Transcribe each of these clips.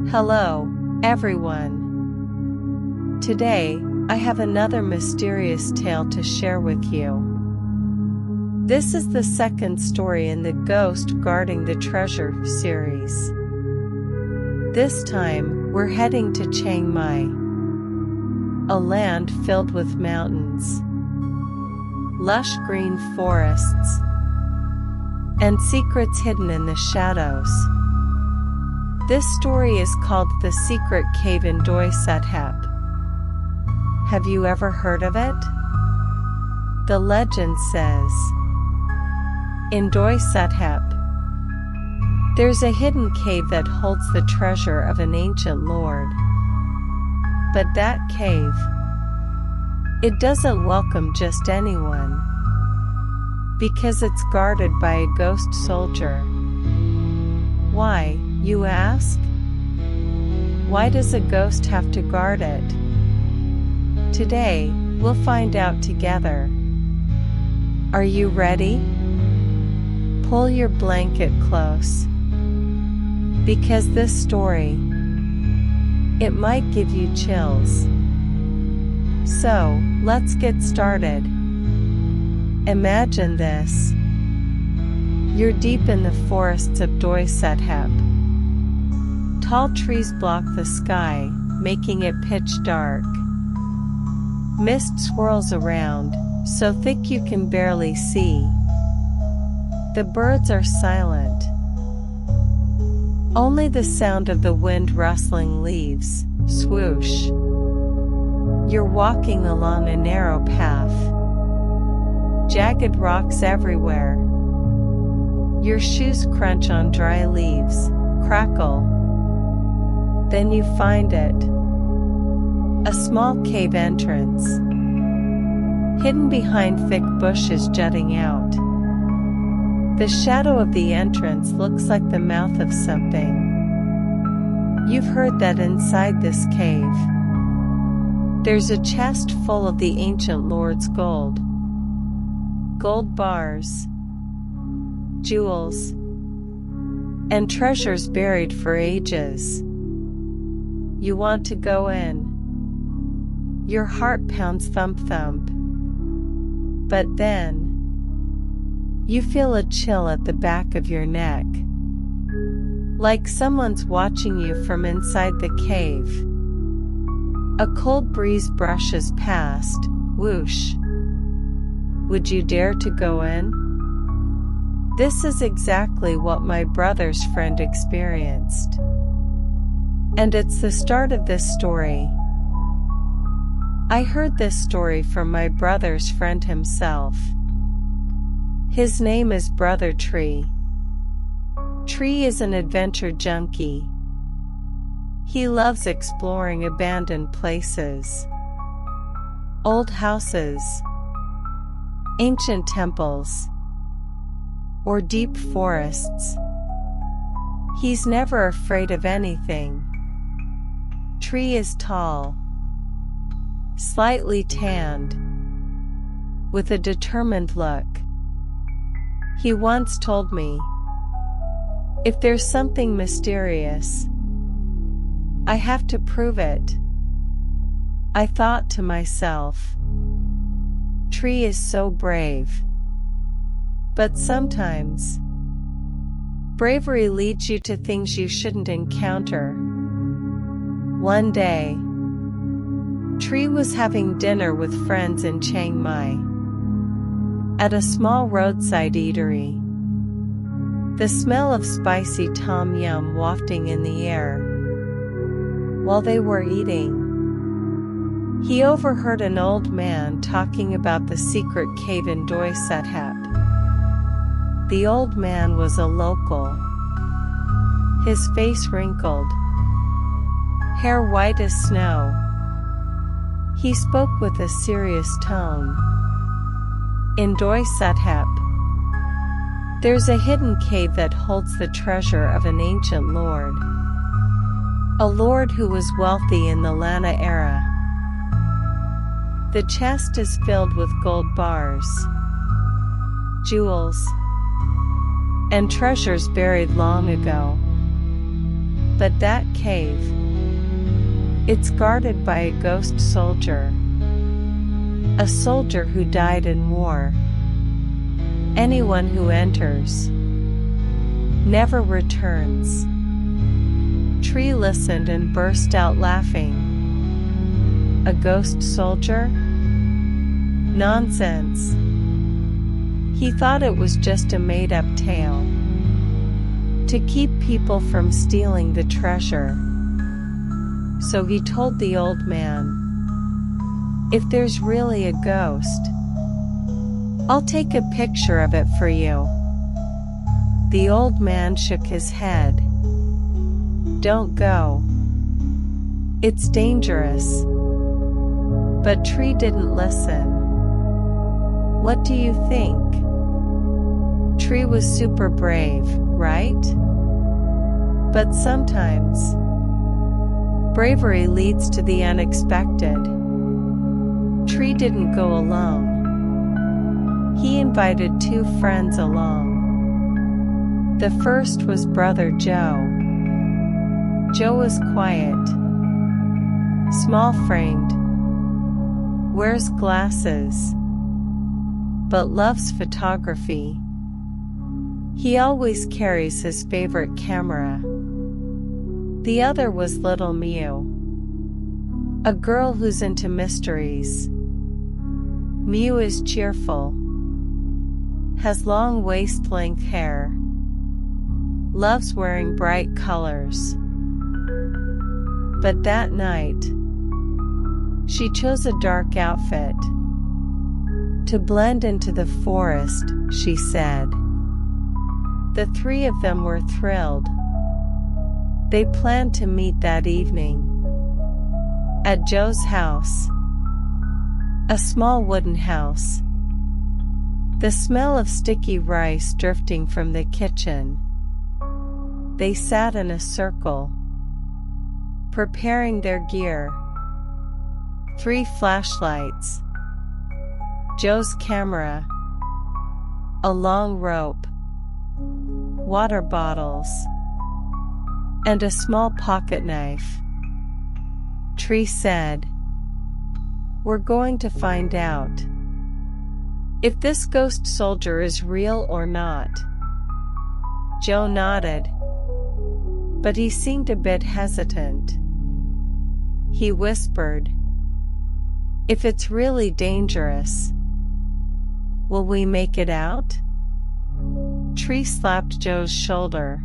Hello, everyone. Today, I have another mysterious tale to share with you. This is the second story in the Ghost Guarding the Treasure series. This time, we're heading to Chiang Mai, a land filled with mountains, lush green forests, and secrets hidden in the shadows. This story is called The Secret Cave in Doi Suthep. Have you ever heard of it? The legend says, in Doi Suthep, there's a hidden cave that holds the treasure of an ancient lord. But that cave, it doesn't welcome just anyone, because it's guarded by a ghost soldier. Why, you ask? Why does a ghost have to guard it? Today, we'll find out together. Are you ready? Pull your blanket close, because this story, it might give you chills. So, let's get started. Imagine this. You're deep in the forests of Doi Suthep. Tall trees block the sky, making it pitch dark. Mist swirls around, so thick you can barely see. The birds are silent. Only the sound of the wind rustling leaves, swoosh. You're walking along a narrow path. Jagged rocks everywhere. Your shoes crunch on dry leaves, crackle. Then you find it. A small cave entrance, hidden behind thick bushes jutting out. The shadow of the entrance looks like the mouth of something. You've heard that inside this cave, there's a chest full of the ancient lord's gold. Gold bars, jewels, and treasures buried for ages. You want to go in. Your heart pounds thump-thump. But then, you feel a chill at the back of your neck. Like someone's watching you from inside the cave. A cold breeze brushes past, whoosh. Would you dare to go in? This is exactly what my brother's friend experienced. And it's the start of this story. I heard this story from my brother's friend himself. His name is Brother Tree. Tree is an adventure junkie. He loves exploring abandoned places, old houses, ancient temples, or deep forests. He's never afraid of anything. Tree is tall, slightly tanned, with a determined look. He once told me, if there's something mysterious, I have to prove it. I thought to myself, Tree is so brave. But sometimes, bravery leads you to things you shouldn't encounter. One day, Tree was having dinner with friends in Chiang Mai, at a small roadside eatery. The smell of spicy tom yum wafting in the air. While they were eating, he overheard an old man talking about the secret cave in Doi Suthep. The old man was a local, his face wrinkled, hair white as snow. He spoke with a serious tone. In Doi Suthep, there's a hidden cave that holds the treasure of an ancient lord. A lord who was wealthy in the Lanna era. The chest is filled with gold bars, jewels, and treasures buried long ago. But that cave, it's guarded by a ghost soldier. A soldier who died in war. Anyone who enters never returns. Tree listened and burst out laughing. A ghost soldier? Nonsense. He thought it was just a made-up tale to keep people from stealing the treasure. So he told the old man, "If there's really a ghost, I'll take a picture of it for you." The old man shook his head. "Don't go. It's dangerous." But Tree didn't listen. "What do you think?" Tree was super brave, right? But sometimes bravery leads to the unexpected. Tree didn't go alone. He invited 2 friends along. The first was Brother Joe. Joe was quiet, small-framed, wears glasses, but loves photography. He always carries his favorite camera. The other was Little Mew, a girl who's into mysteries. Mew is cheerful, has long waist-length hair, loves wearing bright colors. But that night, she chose a dark outfit to blend into the forest, she said. The 3 of them were thrilled. They planned to meet that evening at Joe's house, a small wooden house. The smell of sticky rice drifting from the kitchen. They sat in a circle, preparing their gear. 3 flashlights, Joe's camera, a long rope, water bottles, and a small pocket knife. Tree said, "We're going to find out if this ghost soldier is real or not." Joe nodded, but he seemed a bit hesitant. He whispered, "If it's really dangerous, will we make it out?" Tree slapped Joe's shoulder.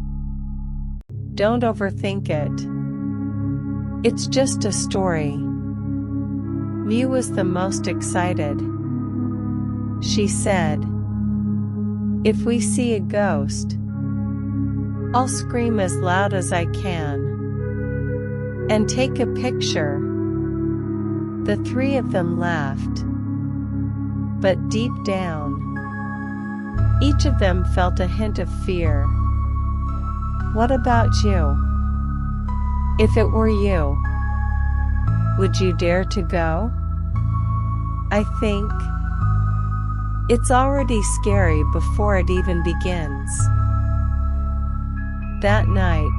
"Don't overthink it. It's just a story." Mew was the most excited. She said, "If we see a ghost, I'll scream as loud as I can and take a picture." The 3 of them laughed. But deep down, each of them felt a hint of fear. "What about you? If it were you, would you dare to go?" "I think it's already scary before it even begins." That night,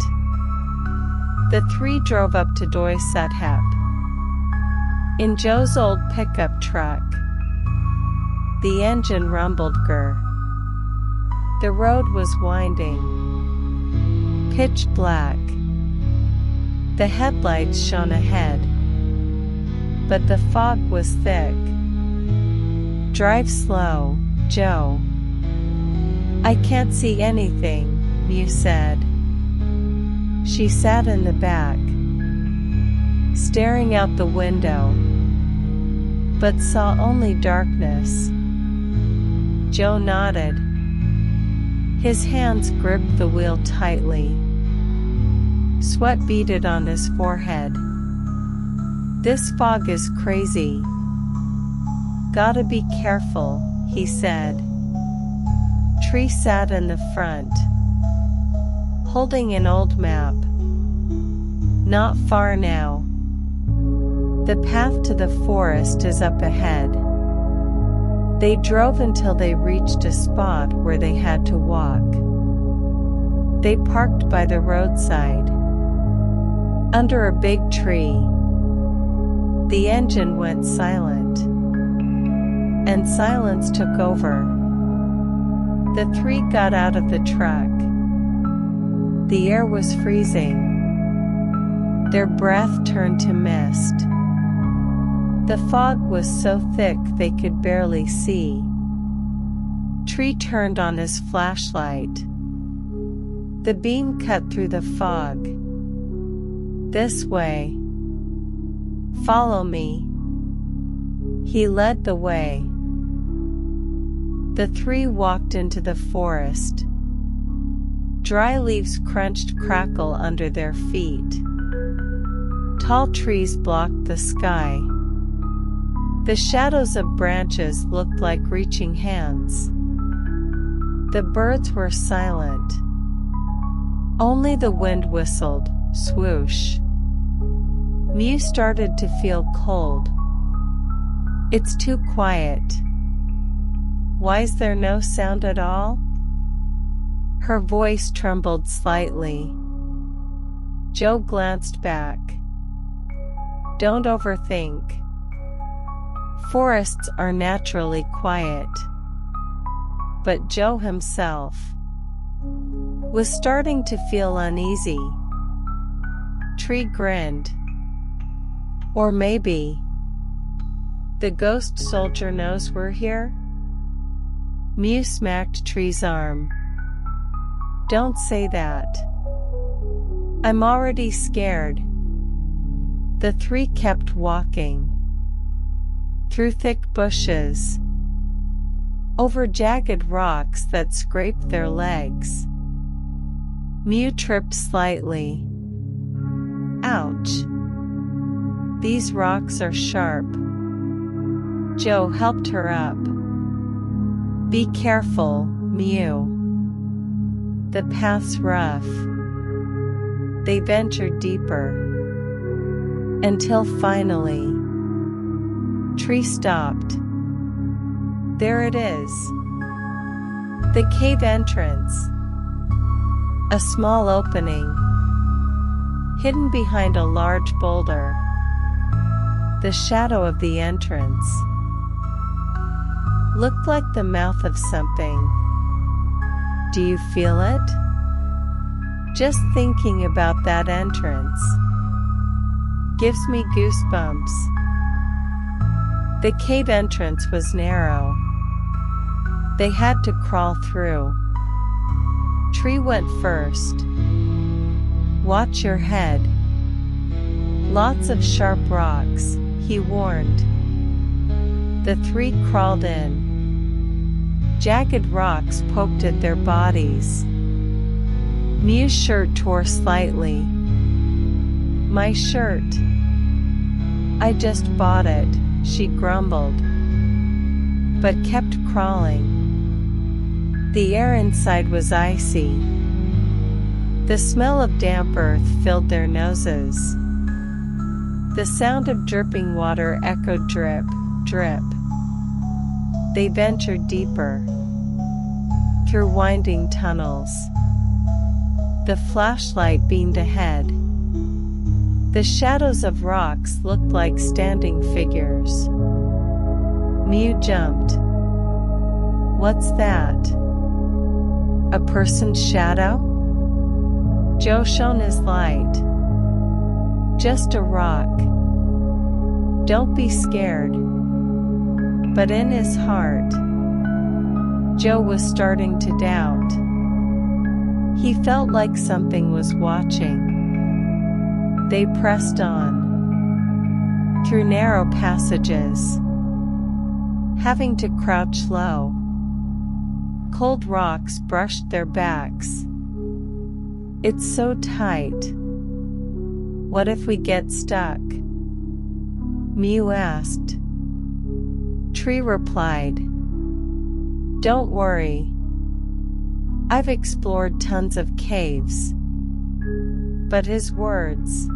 the 3 drove up to Doi Suthep in Joe's old pickup truck. The engine rumbled grr. The road was winding, pitch black. The headlights shone ahead, but the fog was thick. "Drive slow, Joe. I can't see anything," Mew said. She sat in the back, staring out the window, but saw only darkness. Joe nodded. His hands gripped the wheel tightly. Sweat beaded on his forehead. "This fog is crazy. Gotta be careful," he said. Tree sat in the front, holding an old map. "Not far now. The path to the forest is up ahead." They drove until they reached a spot where they had to walk. They parked by the roadside. Under a big tree, the engine went silent, and silence took over. The three got out of the truck. The air was freezing. Their breath turned to mist. The fog was so thick they could barely see. Tree turned on his flashlight. The beam cut through the fog. This way. Follow me. He led the way. The three walked into the forest. Dry leaves crunched crackle under their feet. Tall trees blocked the sky. The shadows of branches looked like reaching hands. The birds were silent. Only the wind whistled, swoosh. Mew started to feel cold. It's too quiet. Why's there no sound at all? Her voice trembled slightly. Joe glanced back. Don't overthink. Forests are naturally quiet. But Joe himself was starting to feel uneasy. Tree grinned. Or maybe the ghost soldier knows we're here? Mew smacked Tree's arm. Don't say that. I'm already scared. The three kept walking. Through thick bushes. Over jagged rocks that scraped their legs. Mew tripped slightly. Ouch. These rocks are sharp. Joe helped her up. Be careful, Mew. The path's rough. They ventured deeper. Until finally, Tree stopped. There it is. The cave entrance. A small opening. Hidden behind a large boulder. The shadow of the entrance looked like the mouth of something. Do you feel it? Just thinking about that entrance gives me goosebumps. The cave entrance was narrow. They had to crawl through. Tree went first. Watch your head. Lots of sharp rocks, he warned. The three crawled in. Jagged rocks poked at their bodies. Mew's shirt tore slightly. My shirt. I just bought it, she grumbled, but kept crawling. The air inside was icy. The smell of damp earth filled their noses. The sound of dripping water echoed drip, drip. They ventured deeper. Through winding tunnels. The flashlight beamed ahead. The shadows of rocks looked like standing figures. Mew jumped. What's that? A person's shadow? Joe shone his light. Just a rock. Don't be scared. But in his heart, Joe was starting to doubt. He felt like something was watching. They pressed on. Through narrow passages. Having to crouch low. Cold rocks brushed their backs. It's so tight. What if we get stuck? Mew asked. Tree replied. Don't worry. I've explored tons of caves. But his words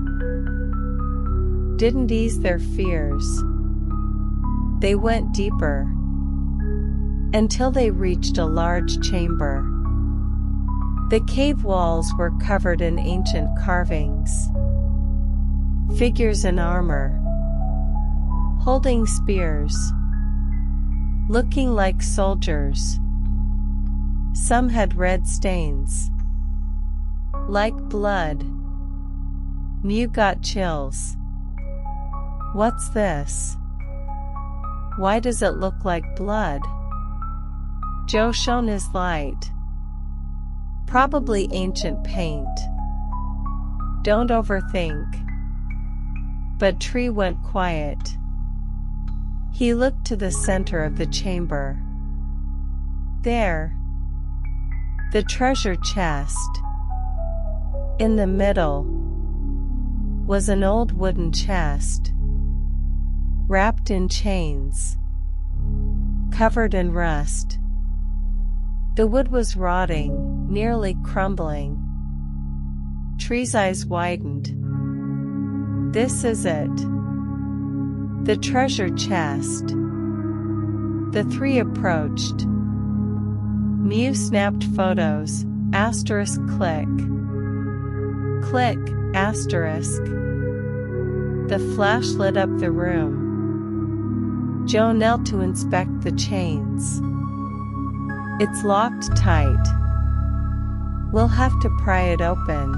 didn't ease their fears. They went deeper. Until they reached a large chamber. The cave walls were covered in ancient carvings. Figures in armor, holding spears, looking like soldiers. Some had red stains, like blood. Mew got chills. What's this? Why does it look like blood? Joe shone his light. Probably ancient paint. Don't overthink. But Tree went quiet. He looked to the center of the chamber. There, the treasure chest. In the middle was an old wooden chest, wrapped in chains, covered in rust. The wood was rotting, nearly crumbling. Tree's eyes widened. This is it. The treasure chest. The three approached. Mew snapped photos, asterisk click. Click, asterisk. The flash lit up the room. Joe knelt to inspect the chains. It's locked tight. We'll have to pry it open.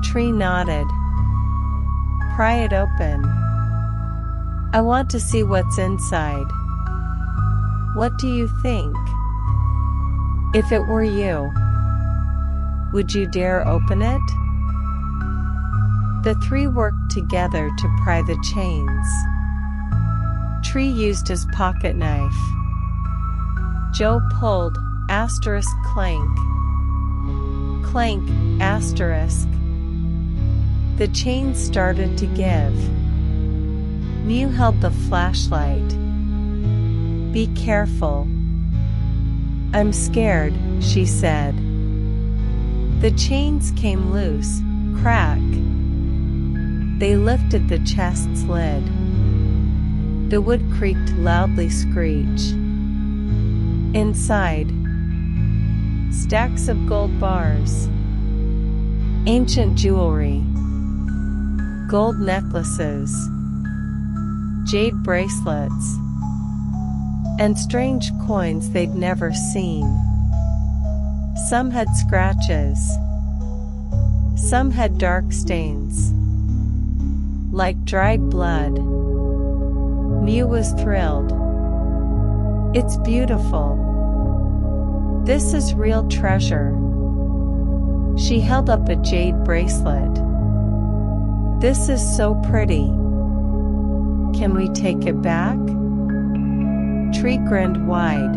Tree nodded. Pry it open. I want to see what's inside. What do you think? If it were you, would you dare open it? The three worked together to pry the chains. Tree used his pocket knife. Joe pulled, asterisk clank. Clank, asterisk. The chains started to give. Mew held the flashlight. Be careful. I'm scared, she said. The chains came loose, crack. They lifted the chest's lid. The wood creaked loudly screech. Inside, stacks of gold bars, ancient jewelry, gold necklaces, jade bracelets, and strange coins they'd never seen. Some had scratches. Some had dark stains, like dried blood. Mew was thrilled. It's beautiful. This is real treasure. She held up a jade bracelet. This is so pretty. Can we take it back? Tree grinned wide.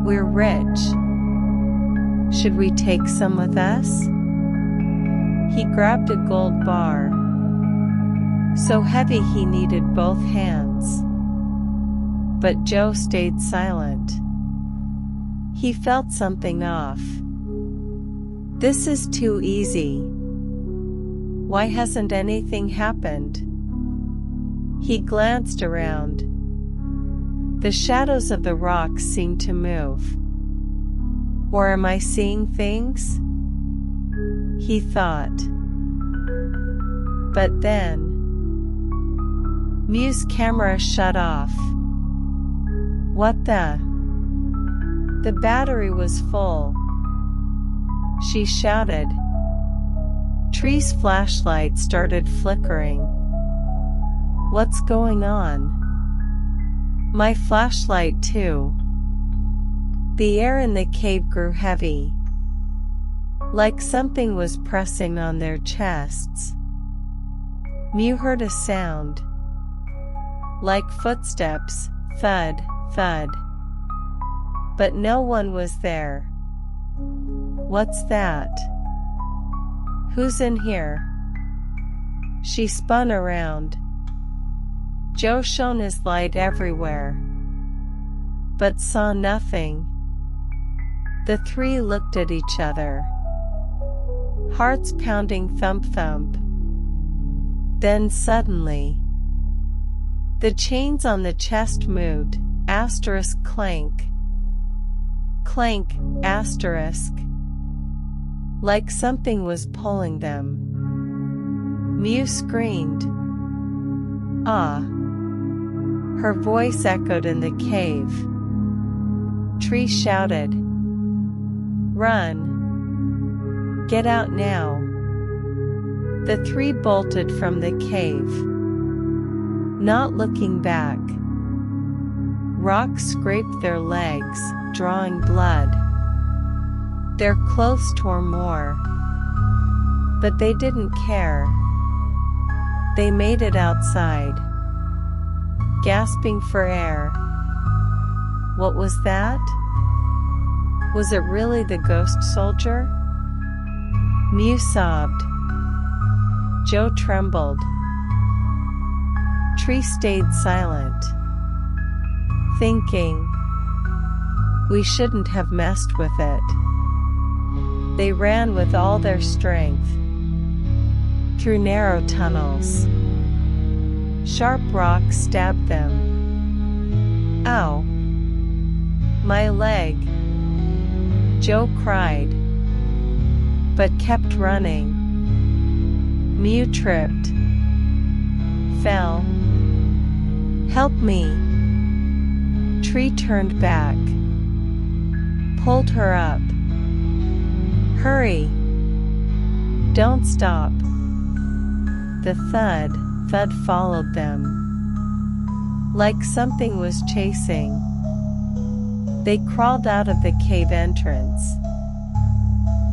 We're rich. Should we take some with us? He grabbed a gold bar, so heavy he needed both hands. But Joe stayed silent. He felt something off. This is too easy. Why hasn't anything happened? He glanced around. The shadows of the rocks seemed to move. Or am I seeing things? He thought. But then, Mew's camera shut off. What the? The battery was full. She shouted. Tree's flashlight started flickering. What's going on? My flashlight too. The air in the cave grew heavy, like something was pressing on their chests. Mew heard a sound, like footsteps, thud, thud. But no one was there. What's that? Who's in here? She spun around. Joe shone his light everywhere, but saw nothing. The three looked at each other. Hearts pounding thump-thump. Then suddenly, the chains on the chest moved, asterisk clank. Clank, asterisk. Like something was pulling them. Mew screamed. Ah! Her voice echoed in the cave. Tree shouted. Run! Get out now! The three bolted from the cave. Not looking back. Rocks scraped their legs, drawing blood. Their clothes tore more. But they didn't care. They made it outside, gasping for air. What was that? Was it really the ghost soldier? Mew sobbed. Joe trembled. Tree stayed silent, thinking, we shouldn't have messed with it. They ran with all their strength, through narrow tunnels. Sharp rocks stabbed them. Ow! My leg! Joe cried, but kept running. Mew tripped, fell. Help me! Tree turned back, pulled her up. Hurry! Don't stop! The thud followed them. Like something was chasing. They crawled out of the cave entrance.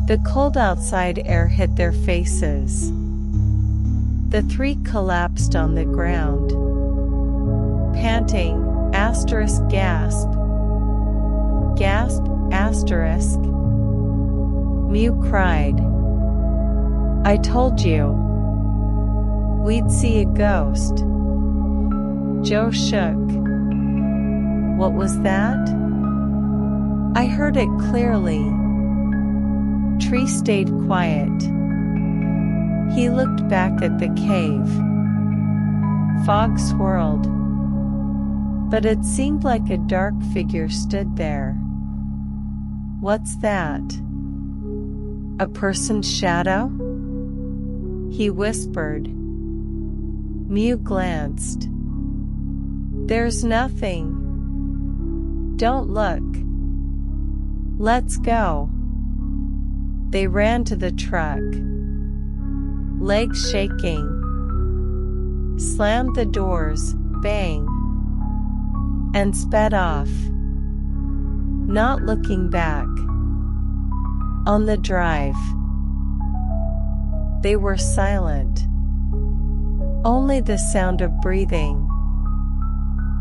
The cold outside air hit their faces. The three collapsed on the ground. Panting, asterisk gasp. Gasp, asterisk. Mew cried. I told you. We'd see a ghost. Joe shook. What was that? I heard it clearly. Tree stayed quiet. He looked back at the cave. Fog swirled. But it seemed like a dark figure stood there. What's that? A person's shadow? He whispered. Mew glanced. There's nothing. Don't look. Let's go. They ran to the truck. Legs shaking. Slammed the doors, bang. And sped off. Not looking back. On the drive. They were silent. Only the sound of breathing.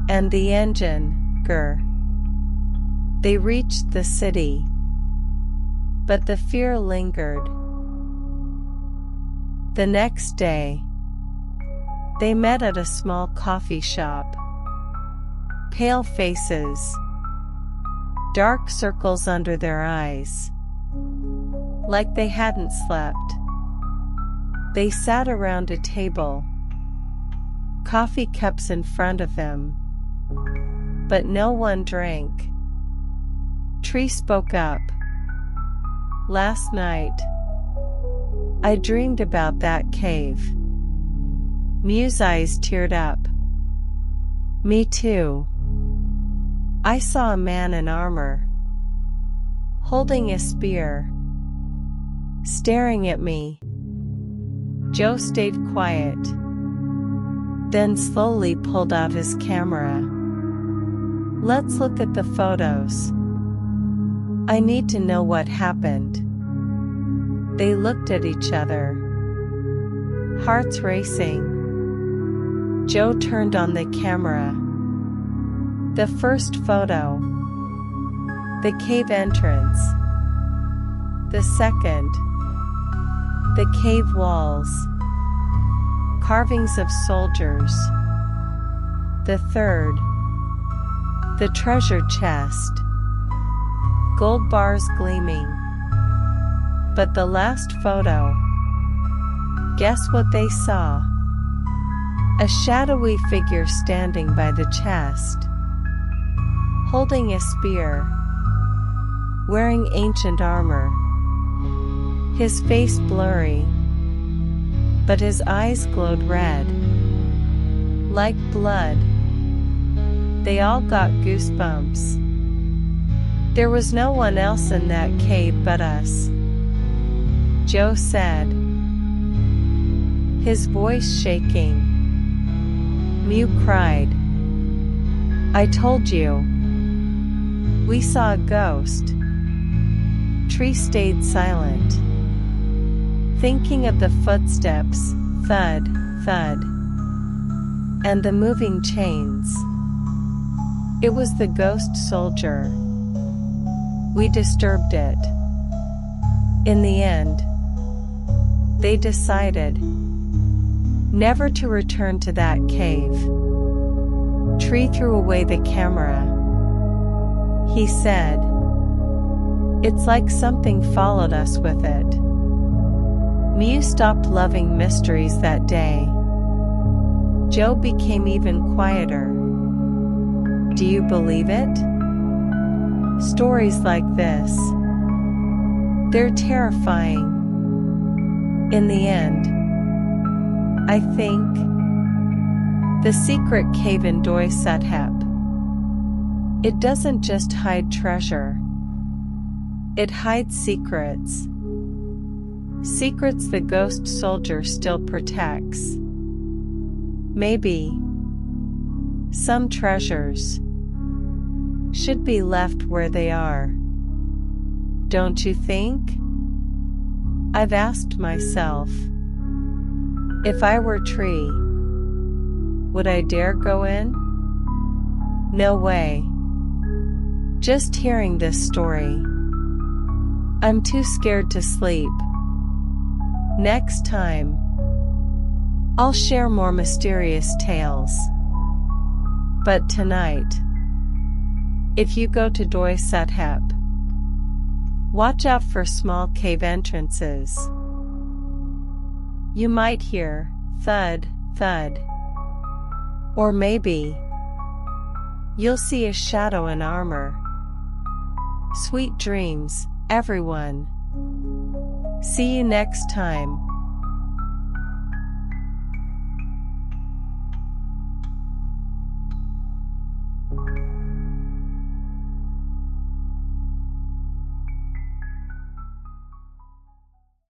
And the engine, grr. They reached the city. But the fear lingered. The next day, they met at a small coffee shop. Pale faces. Dark circles under their eyes. Like they hadn't slept. They sat around a table. Coffee cups in front of them. But no one drank. Tree spoke up. Last night, I dreamed about that cave. Mew's eyes teared up. Me too. I saw a man in armor, holding a spear, staring at me. Joe stayed quiet, then slowly pulled out his camera. Let's look at the photos. I need to know what happened. They looked at each other, hearts racing. Joe turned on the camera. The first photo. The cave entrance. The second. The cave walls. Carvings of soldiers. The third. The treasure chest. Gold bars gleaming. But the last photo. Guess what they saw? A shadowy figure standing by the chest, holding a spear, wearing ancient armor, his face blurry. but his eyes glowed red, like blood. They all got goosebumps. There was no one else in that cave but us, Joe said, his voice shaking. Mew cried. I told you. We saw a ghost. Tree stayed silent, thinking of the footsteps, thud, thud, and the moving chains. It was the ghost soldier. We disturbed it. In the end, they decided never to return to that cave. Tree threw away the camera. He said, it's like something followed us with it. Mew stopped loving mysteries that day. Joe became even quieter. Do you believe it? Stories like this, they're terrifying. In the end, I think the secret cave in Doi Suthep, it doesn't just hide treasure. It hides secrets. Secrets the ghost soldier still protects. Maybe some treasures should be left where they are. Don't you think? I've asked myself, if I were Tree, would I dare go in? No way. Just hearing this story, I'm too scared to sleep. Next time, I'll share more mysterious tales. But tonight, if you go to Doi Suthep, watch out for small cave entrances. You might hear thud, thud. Or maybe you'll see a shadow in armor. Sweet dreams, everyone. See you next time.